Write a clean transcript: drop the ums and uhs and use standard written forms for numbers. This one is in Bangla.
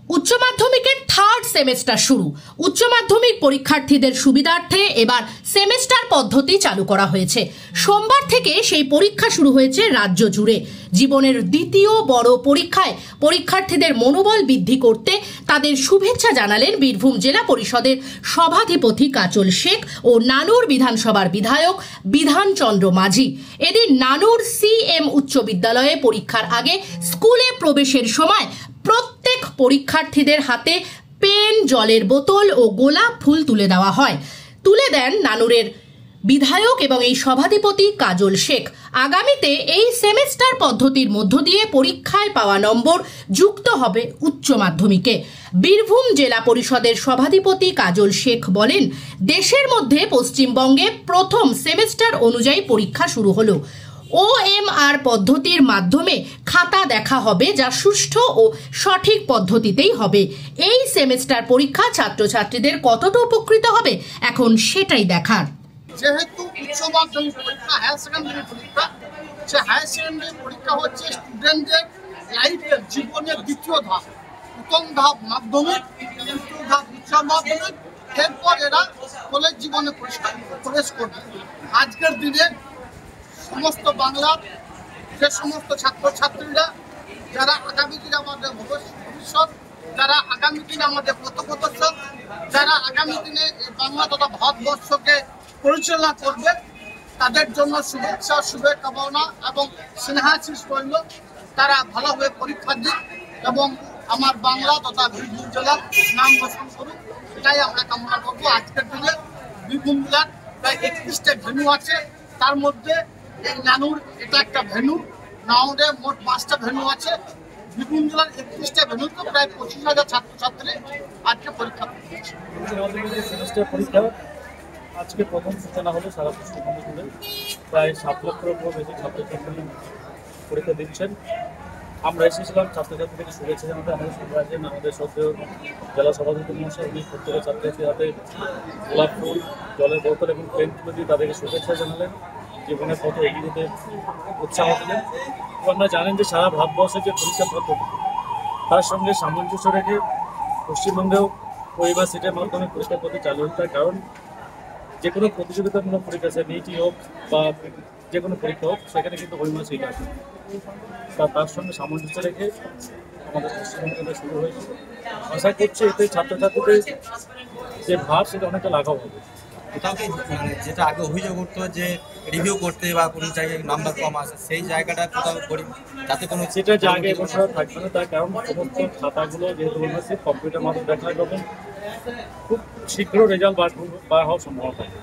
উচ্চ মাধ্যমিকের থার্ড সেমেস্টার শুরু। উচ্চ মাধ্যমিক পরীক্ষার্থীদের সুবিধার্থে এবার সেমেস্টার পদ্ধতি চালু করা হয়েছে। সোমবার থেকে সেই পরীক্ষা শুরু হয়েছে রাজ্য জুড়ে। জীবনের দ্বিতীয় বড় পরীক্ষায় পরীক্ষার্থীদের মনোবল বৃদ্ধি করতে তাদের শুভেচ্ছা জানালেন বীরভূম জেলা পরিষদের সভাধিপতি কাজল শেখ ও নানুর বিধানসভার বিধায়ক বিধানচন্দ্র মাঝি। এদিন নানুর সিএম উচ্চ বিদ্যালয়ে পরীক্ষার আগে স্কুলে প্রবেশের সময় প্রত্যেক পরীক্ষার্থীদের হাতে পেন, জলের বোতল ও গোলাপ ফুল তুলে দেওয়া হয়। তুলে দেন নানুরের বিধায়ক এবং এই সভাধিপতি কাজল শেখ। আগামীতে এই সেমেস্টার পদ্ধতির মধ্য দিয়ে পরীক্ষায় পাওয়া নম্বর যুক্ত হবে উচ্চ মাধ্যমিকে। বীরভূম জেলা পরিষদের সভাধিপতি কাজল শেখ বলেন, দেশের মধ্যে পশ্চিমবঙ্গে প্রথম সেমেস্টার অনুযায়ী পরীক্ষা শুরু হলো। OMR পদ্ধতির মাধ্যমে খাতা দেখা হবে, যা সুষ্ঠু ও সঠিক পদ্ধতিতেই হবে। এই সেমেস্টার পরীক্ষা ছাত্রছাত্রীদের কতটা উপকৃত হবে এখন সেটাই দেখার। যেহেতু উচ্চ মাধ্যমিক পরীক্ষা হায়ার সেকেন্ডারি পরীক্ষা, সে হায়ার সেকেন্ডারি পরীক্ষা হচ্ছে স্টুডেন্টদের লাইফের জীবনের দ্বিতীয় ধাপ। প্রথম ধাপ মাধ্যমিক, দ্বিতীয় ধাপ উচ্চ মাধ্যমিক, এরপর এরা কলেজ জীবনে প্রবেশ করবে। আজকের দিনে সমস্ত বাংলার যে সমস্ত ছাত্রছাত্রীরা যারা আগামী দিনে আমাদের ভবিষ্যৎ, যারা আগামী দিনে আমাদের পথপ্রদর্শক, যারা আগামী দিনে এই বাংলা তথা ভারতবর্ষকে পরিচালনা করবে, তাদের জন্য শুভেচ্ছা, শুভকামনা এবং স্নেহাশিস রইল। তারা ভালোভাবে পরীক্ষা দিক এবং আমার বাংলা তথা বীরভূম জেলার নাম রোশন করুক, এটাই আমরা কামনা করবো। আজকের দিনে বীরভূম জেলার প্রায় 31টা ভেন্যু আছে, তার মধ্যে এই নানুর এটা একটা ভেন্যু। নানুরে মোট 5টা ভেন্যু আছে। বীরভূম জেলার 31টা ভেন্যুতে প্রায় 25,000 ছাত্রছাত্রী আজকে পরীক্ষা দিচ্ছে। আজকে প্রথম সূচনা হলো সারা পশ্চিমবঙ্গ জুড়ে প্রায় 7 লক্ষের উপর বেশি ছাত্রছাত্রী পরীক্ষা দিচ্ছেন। আমরা এসেছিলাম ছাত্রছাত্রীদের শুভেচ্ছা জানাতে। আমাদের সঙ্গে আছেন আমাদের শ্রদ্ধেয় জেলা সভাপতি মহাশয়। উনি প্রত্যেকের ছাত্রছাত্রীর হাতে গোলাপ ফুল, জলের বোতল এবং পেন তুলে দিয়ে তাদেরকে শুভেচ্ছা জানালেন, জীবনের পথে এগিয়ে যেতে উৎসাহ দিলেন। আপনারা জানেন যে সারা ভারতবর্ষের যে পরীক্ষা পদ্ধতি, তার সঙ্গে সামঞ্জস্য রেখে পশ্চিমবঙ্গেও পরিবার সিটের মাধ্যমে পরীক্ষা পদ্ধতি চালু হতে, কারণ যে কোনো প্রতিযোগিতামূলক পরীক্ষা, সে নিটই হোক বা যে কোনো পরীক্ষা হোক, সেখানে কিন্তু পরিমাণ সিট আছে। তার সঙ্গে সামঞ্জস্য রেখে আমাদের পশ্চিমবঙ্গে শুরু হয়েছে। আশা করছি এতে ছাত্রছাত্রীদের যে ভাব, সেটা অনেকটা লাঘব হবে। কোথাও কি যেটা আগে অভিযোগ উঠতো যে রিভিউ করতে বা কোনো জায়গায় নাম্বার কম আসে, সেই জায়গাটা কোথাও করি যাতে কোনো সেটা জায়গায় এবছর থাকবে না। তার কারণ সমস্ত খাতাগুলো যেহেতু কম্পিউটার মাধ্যমে দেখা হয়, তখন খুব শীঘ্র রেজাল্ট বার হওয়ার সম্ভাবনা থাকে।